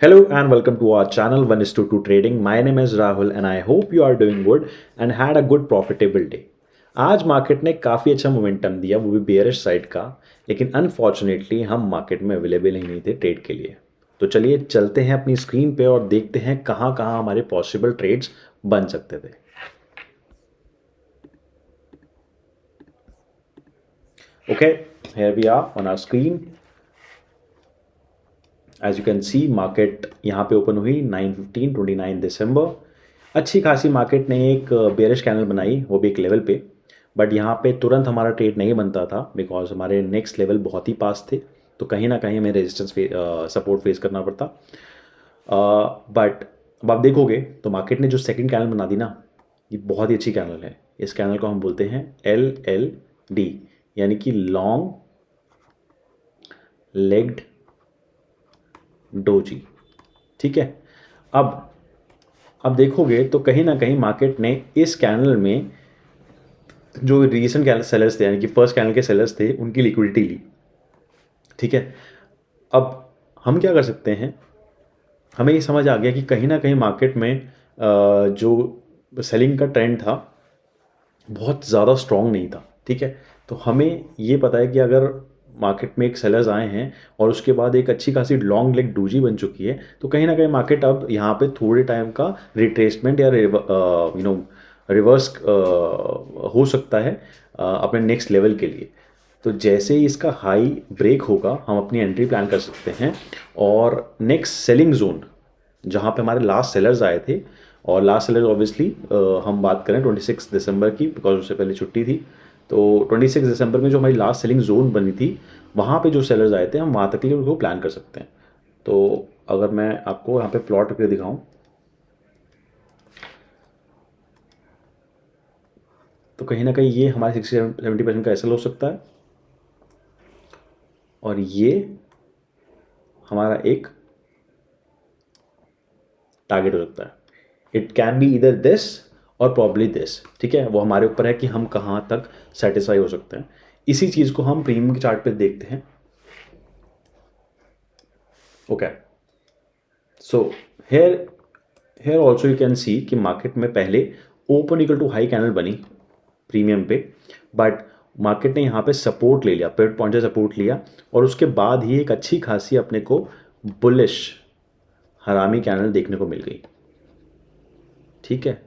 Hello and welcome to our channel 1 is to 2 Trading. My name is Rahul and I hope you are doing good and had a good profitable day. आज market ने काफ़ी अच्छा momentum दिया, वो भी bearish side का, लेकिन unfortunately हम मार्केट में अवेलेबल ही नहीं थे ट्रेड के लिए। तो चलिए चलते हैं अपनी स्क्रीन पे और देखते हैं कहाँ कहाँ हमारे पॉसिबल ट्रेड्स बन सकते थे। Okay, here we are on our screen. As you can see market यहाँ पे ओपन हुई 9:15 29 दिसंबर। अच्छी खासी मार्केट ने एक बेयरिश कैंडल बनाई, वो भी एक लेवल पे, बट यहाँ पे तुरंत हमारा ट्रेड नहीं बनता था बिकॉज हमारे नेक्स्ट लेवल बहुत ही पास थे, तो कहीं ना कहीं हमें रेजिस्टेंस सपोर्ट फेस करना पड़ता। बट अब आप देखोगे तो मार्केट ने जो सेकंड कैंडल बना दी ना, ये बहुत ही अच्छी कैंडल है। इस कैंडल को हम बोलते हैं LLD, यानी कि लॉन्ग लेग्ड डोजी। ठीक है, अब देखोगे तो कहीं ना कहीं मार्केट ने इस कैंडल में जो रीसेंट सेलर्स थे, यानी कि फर्स्ट कैंडल के सेलर्स थे, उनकी लिक्विडिटी ली। ठीक है, अब हम क्या कर सकते हैं, हमें ये समझ आ गया कि कहीं ना कहीं मार्केट में जो सेलिंग का ट्रेंड था बहुत ज़्यादा स्ट्रॉन्ग नहीं था। ठीक है, तो हमें ये पता है कि अगर मार्केट में एक सेलर्स आए हैं और उसके बाद एक अच्छी खासी लॉन्ग लेग डूजी बन चुकी है, तो कहीं ना कहीं मार्केट अब यहाँ पे थोड़े टाइम का रिट्रेसमेंट या रिवर्स हो सकता है अपने नेक्स्ट लेवल के लिए। तो जैसे ही इसका हाई ब्रेक होगा हम अपनी एंट्री प्लान कर सकते हैं और नेक्स्ट सेलिंग जोन जहाँ पे हमारे लास्ट सेलर्स आए थे, और लास्ट सेलर ऑब्वियसली हम बात करें 26 दिसंबर की, बिकॉज उससे पहले छुट्टी थी। तो 26 दिसंबर में जो हमारी लास्ट सेलिंग जोन बनी थी, वहाँ पे जो सेलर्स आए थे हम वहाँ तक के लिए उनको प्लान कर सकते हैं। तो अगर मैं आपको यहाँ पे प्लॉट करके दिखाऊं तो कहीं ना कहीं ये हमारे 60-70% का एसएल हो सकता है और ये हमारा एक टारगेट हो सकता है। इट कैन बी इधर दिस और प्रॉब्ली दिस। ठीक है, वो हमारे ऊपर है कि हम कहाँ तक सेटिस्फाई हो सकते हैं। इसी चीज़ को हम प्रीमियम के चार्ट पे देखते हैं। Okay, so here here also you can see कि मार्केट में पहले open equal to high candle बनी प्रीमियम पे, बट मार्केट ने यहाँ पे सपोर्ट ले लिया, पिवट पॉइंट से सपोर्ट लिया, और उसके बाद ही एक अच्छी खासी अपने को बुलिश हरामी कैंडल देखने को मिल गई। ठीक है,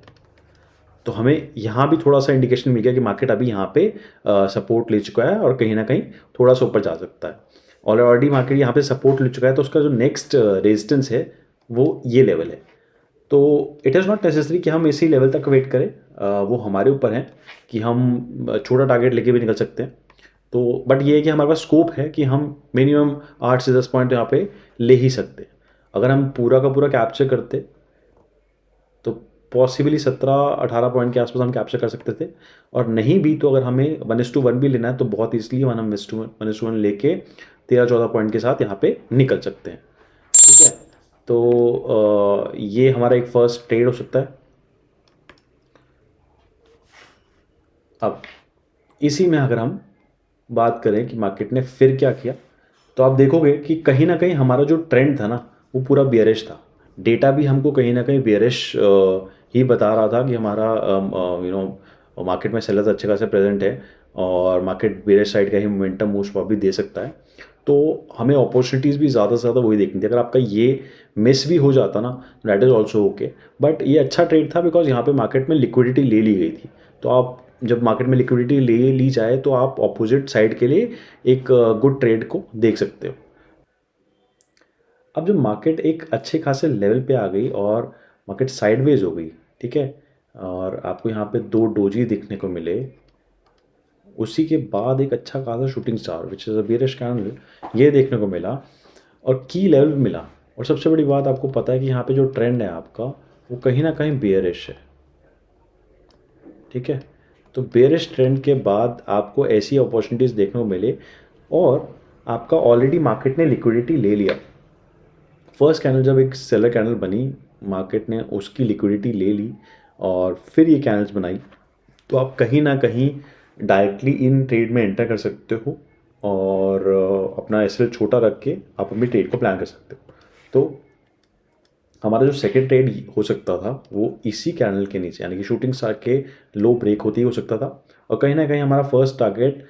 तो हमें यहाँ भी थोड़ा सा इंडिकेशन मिल गया कि मार्केट अभी यहाँ पे सपोर्ट ले चुका है और कहीं ना कहीं थोड़ा सा ऊपर जा सकता है। ऑलरेडी मार्केट यहाँ पे सपोर्ट ले चुका है, तो उसका जो नेक्स्ट रेजिस्टेंस है वो ये लेवल है। तो इट इज़ नॉट नेसेसरी कि हम इसी लेवल तक वेट करें, वो हमारे ऊपर है कि हम छोटा टारगेट लेके भी निकल सकते हैं। तो बट ये है कि हमारे पास स्कोप है कि हम मिनिमम 8 से 10 पॉइंट यहाँ पे ले ही सकते हैं। अगर हम पूरा का पूरा कैप्चर करते तो पॉसिबली 17-18 पॉइंट के आसपास हम कैप्चर कर सकते थे, और नहीं भी तो अगर हमें 1:1 भी लेना है तो बहुत ईजिली हम 1:1 लेके 13-14 पॉइंट के साथ यहाँ पे निकल सकते हैं। ठीक है, तो ये हमारा एक फर्स्ट ट्रेड हो सकता है। अब इसी में अगर हम बात करें कि मार्केट ने फिर क्या किया, तो आप देखोगे कि कहीं ना कहीं हमारा जो ट्रेंड था ना वो पूरा बियरिश था। डेटा भी हमको कहीं ना कहीं बियरिश ही बता रहा था कि हमारा मार्केट में सेलर्स अच्छे खासे प्रेजेंट है और मार्केट बियरिश साइड का ही मोमेंटम मोस्ट प्रॉब्ली दे सकता है। तो हमें अपॉर्चुनिटीज़ भी ज़्यादा से ज़्यादा वही देखनी थी। अगर आपका ये मिस भी हो जाता ना, that is also okay, but ये अच्छा ट्रेड था बिकॉज यहाँ पे मार्केट में लिक्विडिटी ले ली गई थी। तो आप जब मार्केट में लिक्विडिटी ले ली जाए तो आप ऑपोजिट साइड के लिए एक गुड ट्रेड को देख सकते हो। अब जब मार्केट एक अच्छे खासे लेवल पे आ गई और मार्केट साइडवेज हो गई, ठीक है, और आपको यहाँ पे दो डोजी दिखने को मिले, उसी के बाद एक अच्छा खासा shooting star which is a bearish candle ये देखने को मिला और की लेवल भी मिला। और सबसे बड़ी बात आपको पता है कि यहाँ पे जो ट्रेंड है आपका वो कहीं ना कहीं बेयरिश है। ठीक है, तो बेयरिश ट्रेंड के बाद आपको ऐसी अपॉर्चुनिटीज़ देखने को मिले और आपका ऑलरेडी मार्केट ने लिक्विडिटी ले लिया। फर्स्ट कैंडल जब एक सेलर कैंडल बनी, मार्केट ने उसकी लिक्विडिटी ले ली और फिर ये कैंडल्स बनाई, तो आप कहीं ना कहीं डायरेक्टली इन ट्रेड में एंटर कर सकते हो और अपना एसएल छोटा रख के आप अपनी ट्रेड को प्लान कर सकते हो। तो हमारा जो सेकंड ट्रेड हो सकता था वो इसी कैंडल के नीचे यानी कि शूटिंग स्टार के लो ब्रेक होते ही हो सकता था, और कहीं ना कहीं हमारा फर्स्ट टारगेट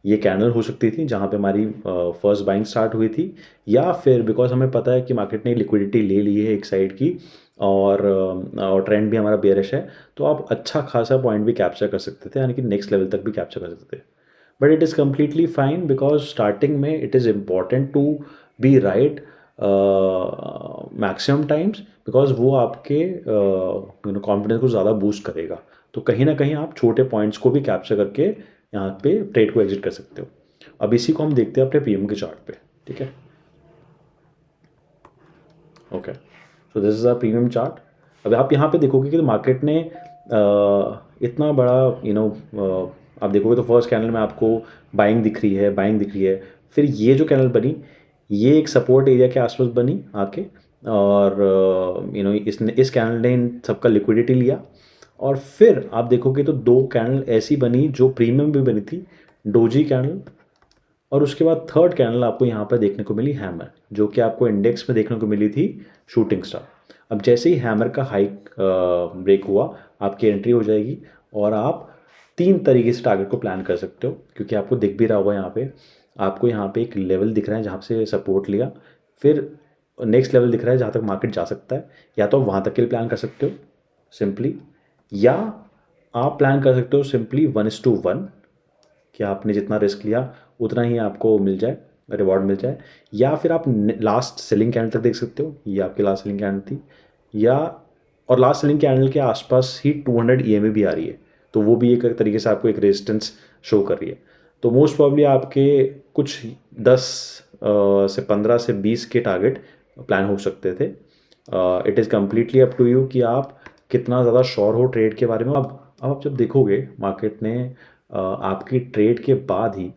ये कैंडल हो सकती थी जहाँ पे हमारी फर्स्ट बाइंग स्टार्ट हुई थी, या फिर बिकॉज हमें पता है कि मार्केट ने लिक्विडिटी ले ली है एक साइड की, और ट्रेंड भी हमारा बेयरिश है, तो आप अच्छा खासा पॉइंट भी कैप्चर कर सकते थे यानी कि नेक्स्ट लेवल तक भी कैप्चर कर सकते थे। But it is completely fine because starting में it is important to be right maximum times, because वो आपके कॉन्फिडेंस को ज़्यादा बूस्ट करेगा। तो कहीं ना कहीं आप छोटे पॉइंट्स को भी कैप्चर करके यहाँ पे ट्रेड को एग्जिट कर सकते हो। अब इसी को हम देखते हैं अपने पीएम के चार्ट पे, ठीक है। Okay, so this is a premium chart. अब आप यहाँ पे देखोगे कि मार्केट ने इतना बड़ा आप देखोगे तो फर्स्ट कैंडल में आपको बाइंग दिख रही है, बाइंग दिख रही है, फिर ये जो कैंडल बनी ये एक सपोर्ट एरिया के आसपास बनी आके, और इसने इस कैंडल ने इन सबका लिक्विडिटी लिया, और फिर आप देखोगे तो दो कैंडल ऐसी बनी जो प्रीमियम भी बनी थी, डोजी कैंडल, और उसके बाद थर्ड कैंडल आपको यहाँ पर देखने को मिली हैमर, जो कि आपको इंडेक्स में देखने को मिली थी शूटिंग स्टार। अब जैसे ही हैमर का हाइक ब्रेक हुआ आपकी एंट्री हो जाएगी, और आप तीन तरीके से टारगेट को प्लान कर सकते हो, क्योंकि आपको दिख भी रहा होगा यहाँ पे, आपको यहाँ पे एक लेवल दिख रहा है जहाँ से सपोर्ट लिया, फिर नेक्स्ट लेवल दिख रहा है जहाँ तक मार्केट जा सकता है, या तो वहाँ तक के लिए प्लान कर सकते हो सिंपली, या आप प्लान कर सकते हो सिंपली 1:1 कि आपने जितना रिस्क लिया उतना ही आपको मिल जाए, रिवॉर्ड मिल जाए, या फिर आप लास्ट सेलिंग कैंडल तक देख सकते हो, ये आपकी लास्ट सेलिंग कैंडल थी, या और लास्ट सेलिंग कैंडल के आसपास ही 200 ईएमए भी आ रही है, तो वो भी एक तरीके से आपको एक रेजिस्टेंस शो कर रही है। तो मोस्ट प्रॉब्ली आपके कुछ 10 से 15 से 20 के टारगेट प्लान हो सकते थे। It is completely up to you कि आप कितना ज़्यादा श्योर हो ट्रेड के बारे में। अब आप जब देखोगे मार्केट ने आपकी ट्रेड के बाद ही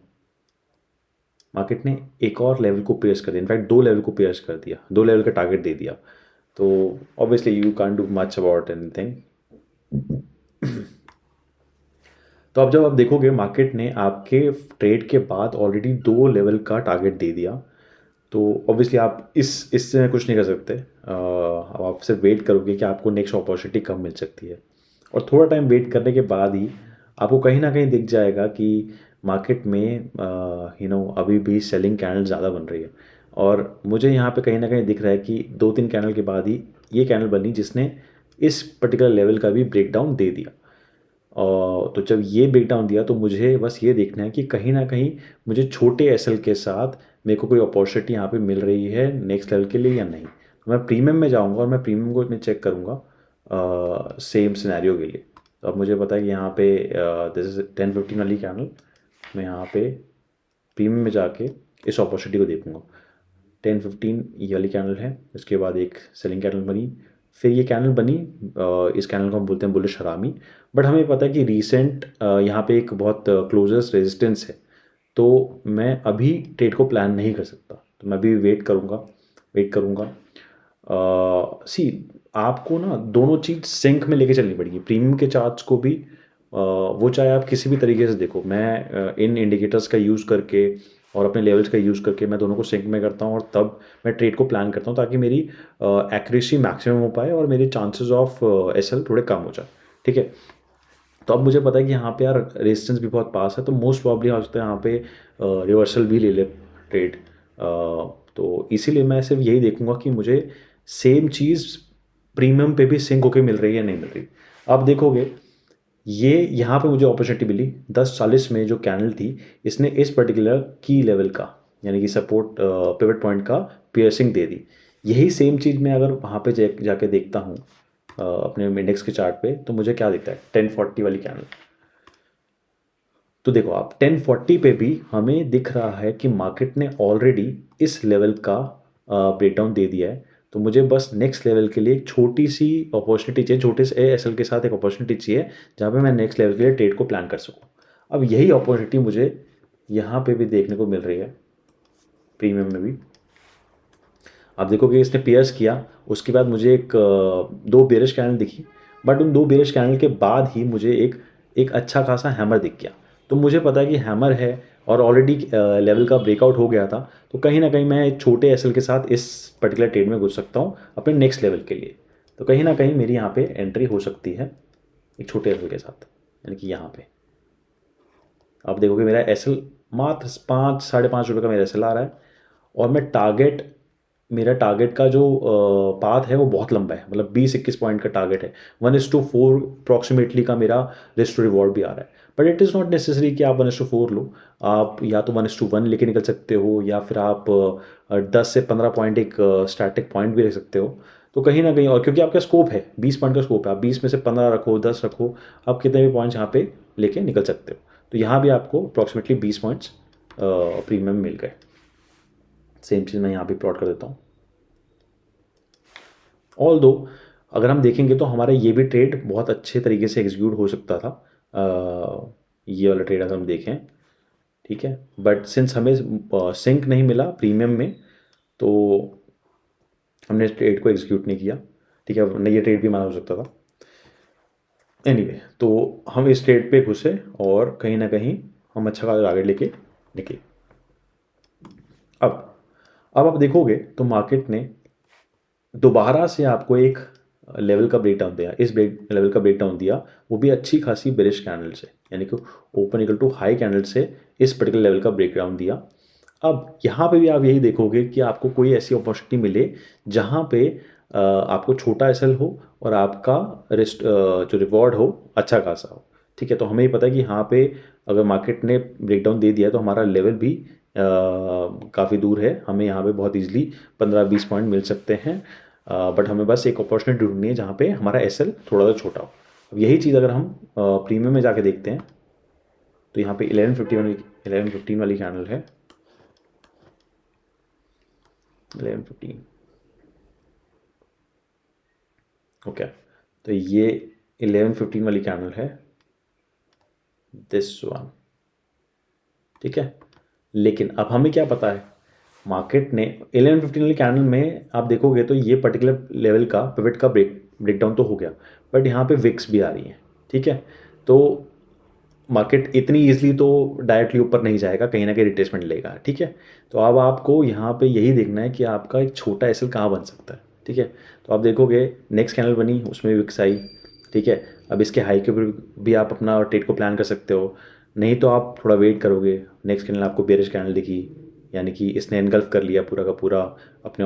मार्केट ने एक और लेवल को pierce कर दिया, इनफैक्ट दो लेवल को pierce कर दिया, दो लेवल का टारगेट दे दिया, तो obviously you can't do much about anything. तो अब जब आप देखोगे मार्केट ने आपके ट्रेड के बाद ऑलरेडी दो लेवल का टारगेट दे दिया, तो ऑब्वियसली आप इससे कुछ नहीं कर सकते। अब आप सिर्फ वेट करोगे कि आपको नेक्स्ट अपॉर्चुनिटी कब मिल सकती है, और थोड़ा टाइम वेट करने के बाद ही आपको कहीं ना कहीं दिख जाएगा कि मार्केट में अभी भी सेलिंग कैंडल ज़्यादा बन रही है, और मुझे यहाँ पे कहीं ना कहीं दिख रहा है कि 2-3 कैंडल के बाद ही ये कैंडल बनी जिसने इस पर्टिकुलर लेवल का भी ब्रेकडाउन दे दिया। और तो जब ये ब्रेकडाउन दिया तो मुझे बस ये देखना है कि कहीं ना कहीं मुझे छोटे एसएल के साथ मेरे को कोई अपॉर्चुनिटी यहाँ पे मिल रही है नेक्स्ट लेवल के लिए या नहीं। तो मैं प्रीमियम में जाऊँगा और मैं प्रीमियम को मैं चेक करूँगा सेम सिनेरियो के लिए। तो अब मुझे पता है कि यहाँ पे दिस इज 10-15 वाली कैंडल, मैं यहाँ पे प्रीमियम में जाके इस अपॉर्चुनिटी को देखूँगा। 10-15 ये वाली कैंडल है, इसके बाद एक सेलिंग कैंडल बनी, फिर ये कैंडल बनी, इस कैंडल को हम बोलते हैं बुलिश हरामी। बट हमें पता है कि रीसेंट यहाँ पे एक बहुत क्लोजेस्ट रेजिस्टेंस है, तो मैं अभी ट्रेड को प्लान नहीं कर सकता, तो मैं अभी वेट करूँगा। सी आपको ना दोनों चीज़ सिंक में लेके चलनी पड़ेगी, प्रीमियम के चार्ट्स को भी वो चाहे आप किसी भी तरीके से देखो। मैं इन इंडिकेटर्स का यूज़ करके और अपने लेवल्स का यूज़ करके मैं दोनों को सिंक में करता हूँ, और तब मैं ट्रेड को प्लान करता हूँ ताकि मेरी एक्यूरेसी मैक्सिमम हो पाए और मेरे चांसेस ऑफ एसएल थोड़े कम हो जाए, ठीक है। तो अब मुझे पता है कि यहाँ पे यार रेजिस्टेंस भी बहुत पास है, तो मोस्ट प्रॉब्ली हो सकता है यहाँ पे रिवर्सल भी ले ले ट्रेड। तो इसीलिए मैं सिर्फ यही देखूँगा कि मुझे सेम चीज़ प्रीमियम पे भी सिंक होके मिल रही है या नहीं मिल रही। अब देखोगे ये यहाँ पे मुझे अपॉर्चुनिटी मिली 10:40 में, जो कैंडल थी इसने इस पर्टिकुलर की लेवल का यानी कि सपोर्ट पिवट पॉइंट का पियर्सिंग दे दी। यही सेम चीज़ मैं अगर वहाँ पे जाके देखता हूँ अपने इंडेक्स के चार्ट पे, तो मुझे क्या दिखता है 10:40 वाली कैंडल। तो देखो आप 10:40 पे भी हमें दिख रहा है कि मार्केट ने ऑलरेडी इस लेवल का ब्रेकडाउन दे दिया है, तो मुझे बस नेक्स्ट लेवल के लिए एक छोटी सी अपॉर्चुनिटी चाहिए, छोटे से एसएल के साथ एक अपॉर्चुनिटी चाहिए जहाँ पे मैं नेक्स्ट लेवल के लिए ट्रेड को प्लान कर सकूँ। अब यही अपॉर्चुनिटी मुझे यहाँ पे भी देखने को मिल रही है प्रीमियम में भी। आप देखोगे इसने पियर्स किया, उसके बाद मुझे दो बेरिश कैंडल दिखी, बट उन दो बेरिश कैंडल के बाद ही मुझे एक अच्छा खासा हैमर दिख गया। तो मुझे पता है कि हैमर है और ऑलरेडी लेवल का ब्रेकआउट हो गया था, तो कहीं ना कहीं मैं एक छोटे एसएल के साथ इस पर्टिकुलर ट्रेड में घुस सकता हूँ अपने नेक्स्ट लेवल के लिए। तो कहीं ना कहीं मेरी यहाँ पे एंट्री हो सकती है एक छोटे एसएल के साथ, यानी कि यहाँ पे आप देखोगे मेरा एसएल मात्र 5-5.5 रुपये का मेरा एसएल आ रहा है, और मेरा टारगेट का जो पाथ है वो बहुत लंबा है, मतलब 20-21 पॉइंट का टारगेट है। 1:4 अप्रॉक्सीमेटली का मेरा रिस्क टू रिवॉर्ड भी आ रहा है। But it is not necessary कि आप 1:4 लो, आप या तो 1:1 लेके निकल सकते हो, या फिर आप 10 से 15 पॉइंट एक स्टैटिक पॉइंट भी रख सकते हो। तो कहीं ना कहीं, और क्योंकि आपका स्कोप है 20 पॉइंट का स्कोप है, आप 20 में से 15 रखो, 10 रखो, आप कितने भी पॉइंट्स यहाँ पे लेके निकल सकते हो। तो यहाँ भी आपको अप्रॉक्सीमेटली 20 पॉइंट्स प्रीमियम मिल गए। सेम चीज़ मैं यहाँ भी प्लॉट कर देता हूँ। ऑल दो अगर हम देखेंगे तो हमारा ये भी ट्रेड बहुत अच्छे तरीके से एग्जीक्यूट हो सकता था, ये वाला ट्रेड अगर हम देखें, ठीक है। बट सिंस हमें सिंक नहीं मिला प्रीमियम में, तो हमने इस ट्रेड को एग्जीक्यूट नहीं किया, ठीक है, नहीं ये ट्रेड भी हमारा हो सकता था। एनीवे, तो हम इस ट्रेड पे घुसे और कहीं ना कहीं हम अच्छा खासा टारगेट लेके निकले। अब आप देखोगे तो मार्केट ने दोबारा से आपको एक लेवल का ब्रेक डाउन दिया, लेवल का ब्रेक डाउन दिया, वो भी अच्छी खासी बेरिश कैंडल से, यानी कि open equal to high candle से इस पर्टिकुलर लेवल का ब्रेक डाउन दिया। अब यहाँ पे भी आप यही देखोगे कि आपको कोई ऐसी अपॉर्चुनिटी मिले जहाँ पे आपको छोटा एसएल हो और आपका रिस्ट जो रिवॉर्ड हो अच्छा खासा हो, ठीक है। तो हमें ही पता है कि यहाँ पे अगर मार्केट ने ब्रेकडाउन दे दिया तो हमारा लेवल भी काफ़ी दूर है, हमें यहाँ पे बहुत ईजिली 15-20 पॉइंट मिल सकते हैं। बट हमें बस एक अपॉर्चुनिटी ढूंढनी है जहाँ पे हमारा एसएल थोड़ा सा छोटा हो। अब यही चीज़ अगर हम प्रीमियम में जाके देखते हैं तो यहाँ पे 11:15 वाली कैंडल है, 11:15, ओके। तो ये 11:15 वाली कैंडल है, दिस वन, ठीक है। लेकिन अब हमें क्या पता है, मार्केट ने 11:15 वाली कैंडल में आप देखोगे तो ये पर्टिकुलर लेवल का पिवट का ब्रेकडाउन तो हो गया, बट यहाँ पे विक्स भी आ रही है, ठीक है। तो मार्केट इतनी ईजिली तो डायरेक्टली ऊपर नहीं जाएगा, कहीं ना कहीं रिट्रेसमेंट लेगा, ठीक है। तो अब आपको यहाँ पे यही देखना है कि आपका एक छोटा एसएल कहाँ बन सकता है, ठीक है। तो आप देखोगे नेक्स्ट कैंडल बनी, उसमें विक्स आई, ठीक है। अब इसके हाई के ऊपर भी आप अपना ट्रेड को प्लान कर सकते हो, नहीं तो आप थोड़ा वेट करोगे। नेक्स्ट कैंडल आपको बेरिश कैंडल दिखी, यानी कि इसने एनगल्फ कर लिया पूरा का पूरा अपने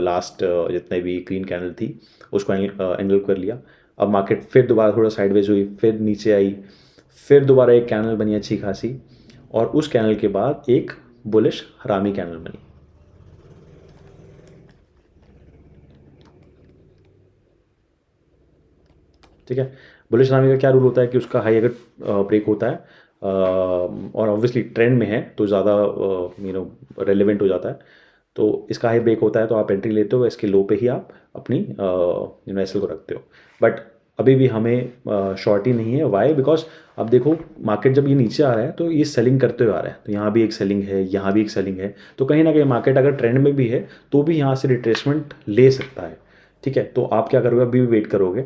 लास्ट जितने भी ग्रीन कैंडल थी उसको एनगल्फ कर लिया। अब मार्केट फिर दोबारा थोड़ा साइडवेज हुई, फिर नीचे आई, फिर दोबारा एक कैंडल बनी अच्छी खासी, और उस कैंडल के बाद एक बुलिश हरामी कैंडल बनी, ठीक है। बुलिश हरामी का क्या रूल होता है कि उसका हाई अगर ब्रेक होता है और ऑब्वियसली ट्रेंड में है तो ज़्यादा रेलिवेंट हो जाता है। तो इसका हाई ब्रेक होता है तो आप एंट्री लेते हो, इसके लो पे ही आप अपनी एसएल को रखते हो। बट अभी भी हमें शॉर्ट ही नहीं है, वाई, बिकॉज अब देखो मार्केट जब ये नीचे आ रहा है तो ये सेलिंग करते हुए आ रहा है, तो यहाँ भी एक सेलिंग है, यहाँ भी एक सेलिंग है, तो कहीं ना कहीं मार्केट अगर ट्रेंड में भी है तो भी यहाँ से रिट्रेसमेंट ले सकता है, ठीक है। तो आप क्या करोगे, अभी भी वेट करोगे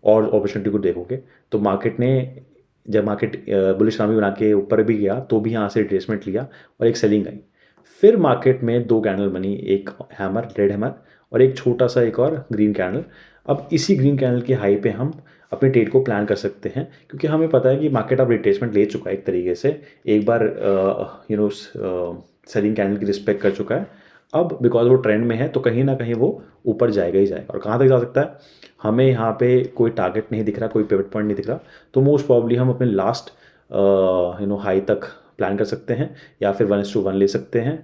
और अपॉर्चुनिटी को देखोगे। तो मार्केट ने जब मार्केट बुलिश रामी बना के ऊपर भी गया तो भी यहाँ से रिट्रेसमेंट लिया और एक सेलिंग आई। फिर मार्केट में दो कैंडल बनी, एक हैमर, रेड हैमर, और एक छोटा सा एक और ग्रीन कैंडल। अब इसी ग्रीन कैंडल के हाई पे हम अपने ट्रेड को प्लान कर सकते हैं, क्योंकि हमें पता है कि मार्केट अब रिट्रेसमेंट ले चुका है एक तरीके से, एक बार सेलिंग कैंडल की रिस्पेक्ट कर चुका है। अब बिकॉज वो ट्रेंड में है तो कहीं ना कहीं वो ऊपर जाएगा ही जाएगा। और कहाँ तक जा सकता है, हमें यहाँ पे कोई टारगेट नहीं दिख रहा, कोई पिवट पॉइंट नहीं दिख रहा, तो मोस्ट प्रॉब्ली हम अपने लास्ट हाई तक प्लान कर सकते हैं, या फिर 1:1 ले सकते हैं।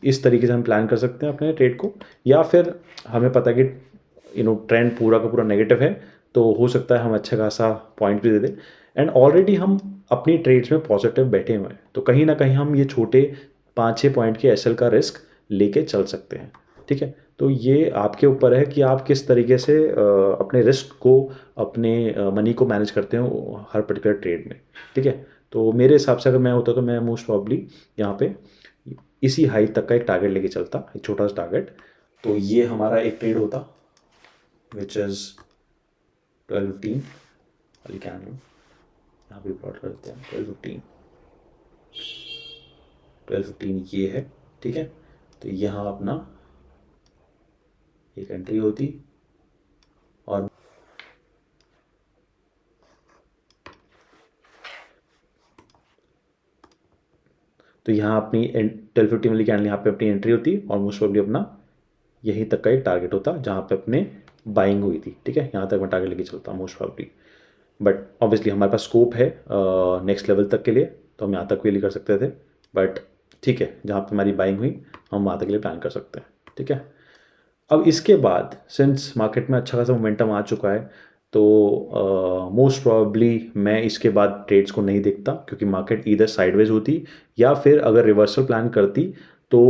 इस तरीके से हम प्लान कर सकते हैं अपने ट्रेड को। या फिर हमें पता है कि ट्रेंड पूरा का पूरा नेगेटिव है, तो हो सकता है हम अच्छा खासा पॉइंट भी दे दें, एंड ऑलरेडी हम अपनी ट्रेड्स में पॉजिटिव बैठे हुए हैं, तो कहीं ना कहीं हम ये छोटे 5-6 पॉइंट के एसएल का रिस्क लेके चल सकते हैं, ठीक है। तो ये आपके ऊपर है कि आप किस तरीके से अपने रिस्क को, अपने मनी को मैनेज करते हो हर पर्टिकुलर ट्रेड में, ठीक है। तो मेरे हिसाब से अगर मैं होता तो मैं मोस्ट प्रॉब्ली यहाँ पे इसी हाइट तक का एक टारगेट लेके चलता, एक छोटा सा टारगेट। तो ये हमारा एक ट्रेड होता विच इज़ 12:15 वाली कैंडल, यहाँ भी प्लॉट कर देते हैं 1215 ये है, ठीक है। तो यहाँ अपना एक एंट्री होती और तो यहाँ अपनी 1250 वाली कैंडल यहाँ पे अपनी एंट्री होती और मोस्ट प्रोबेबली अपना यहीं तक का एक टारगेट होता जहाँ पे अपने बाइंग हुई थी, ठीक है। यहाँ तक मैं टारगेट लेके चलता मोस्ट प्रोबेबली, बट ऑब्वियसली हमारे पास स्कोप है नेक्स्ट लेवल तक के लिए, तो हम यहाँ तक भी ले कर सकते थे, बट ठीक है, जहाँ पे हमारी बाइंग हुई हम वहाँ तक के लिए प्लान कर सकते हैं, ठीक है। अब इसके बाद सिंस मार्केट में अच्छा खासा मोमेंटम आ चुका है, तो मोस्ट प्रोबेबली मैं इसके बाद ट्रेड्स को नहीं देखता, क्योंकि मार्केट इधर साइडवेज होती या फिर अगर रिवर्सल प्लान करती तो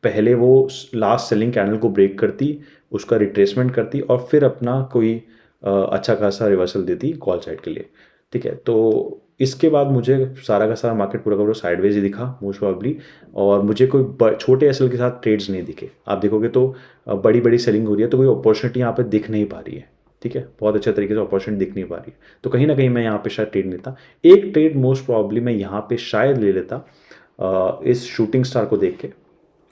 पहले वो लास्ट सेलिंग कैंडल को ब्रेक करती, उसका रिट्रेसमेंट करती और फिर अपना कोई अच्छा खासा रिवर्सल देती कॉल साइड के लिए, ठीक है। तो इसके बाद मुझे सारा का सारा मार्केट पूरा का पूरा साइडवेज ही दिखा मोस्ट प्रोबेबली, और मुझे कोई छोटे एसएल के साथ ट्रेड्स नहीं दिखे। आप देखोगे तो बड़ी बड़ी सेलिंग हो रही है, तो कोई अपॉर्चुनिटी यहाँ पे दिख नहीं पा रही है, ठीक है। बहुत अच्छे तरीके से अपॉर्चुनिटी दिख नहीं पा रही है, तो कहीं ना कहीं मैं यहाँ पे शायद ट्रेड लेता। एक ट्रेड मोस्ट प्रॉब्ली मैं यहाँ पे शायद ले लेता इस शूटिंग स्टार को देख के।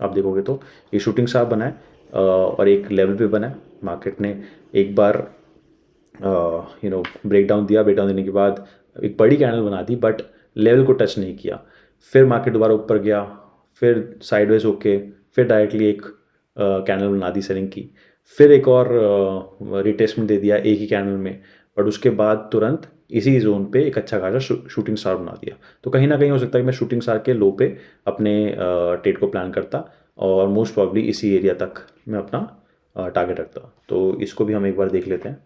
आप देखोगे तो ये शूटिंग स्टार बना है और एक लेवल पे बना है। मार्केट ने एक बार ब्रेकडाउन दिया, ब्रेकडाउन देने के बाद एक बड़ी कैंडल बना दी, बट लेवल को टच नहीं किया। फिर मार्केट दोबारा ऊपर गया, फिर साइडवेज होके फिर डायरेक्टली एक कैंडल बना दी सेलिंग की, फिर एक और रिटेस्टमेंट दे दिया एक ही कैंडल में, बट उसके बाद तुरंत इसी जोन पे एक अच्छा खासा शूटिंग स्टार बना दिया। तो कहीं ना कहीं हो सकता है कि मैं शूटिंग स्टार के लो पे अपने ट्रेड को प्लान करता और मोस्ट प्रॉब्ली इसी एरिया तक मैं अपना टारगेट रखता। तो इसको भी हम एक बार देख लेते हैं।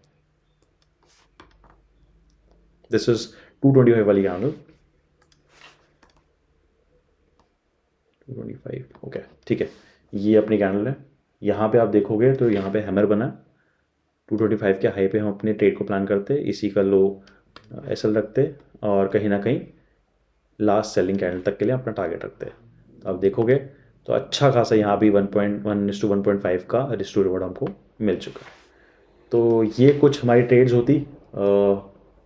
दिस इज 225 वाली कैंडल, 225, ओके, ठीक है। ये अपनी कैंडल है। यहाँ पे आप देखोगे तो यहाँ पे हैमर बना है। 225 के हाई पे हम अपने ट्रेड को प्लान करते, इसी का लो एसएल रखते और कहीं ना कहीं लास्ट सेलिंग कैंडल तक के लिए अपना टारगेट रखते हैं। तो आप देखोगे तो अच्छा खासा यहाँ भी 1.1:1.5 का रिस्क टू रिवॉर्ड हमको मिल चुका है। तो ये कुछ हमारी ट्रेड्स होती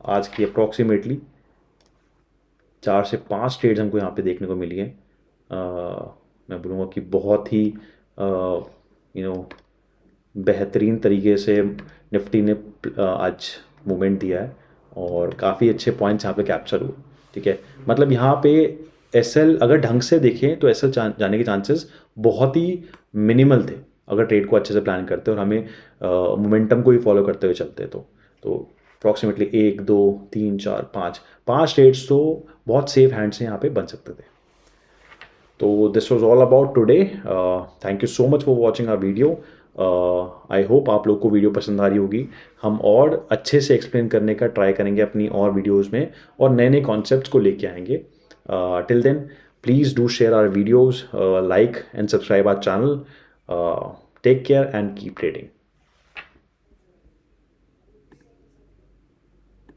आज की अप्रॉक्सीमेटली 4 से 5 ट्रेड्स हमको यहाँ पे देखने को मिली है। मैं बोलूँगा कि बहुत ही बेहतरीन तरीके से निफ्टी ने आज मूवमेंट दिया है और काफ़ी अच्छे पॉइंट्स यहाँ पे कैप्चर हुए, ठीक है। मतलब यहाँ पे एसएल अगर ढंग से देखें तो एसएल जाने के चांसेस बहुत ही मिनिमल थे, अगर ट्रेड को अच्छे से प्लान करते और हमें मोमेंटम को ही फॉलो करते हुए चलते तो अप्रॉक्सीमेटली 1 2 3 4 5 ट्रेड्स तो बहुत सेफ हैंड से यहाँ पे बन सकते थे। तो this was all about today. Thank you so much for watching our video. I hope आप लोग को वीडियो पसंद आ रही होगी। हम और अच्छे से एक्सप्लेन करने का ट्राई करेंगे अपनी और वीडियोज़ में और नए नए कॉन्सेप्ट्स को लेके आएंगे। Till then please do share our videos, like and subscribe our channel. Take care and keep trading.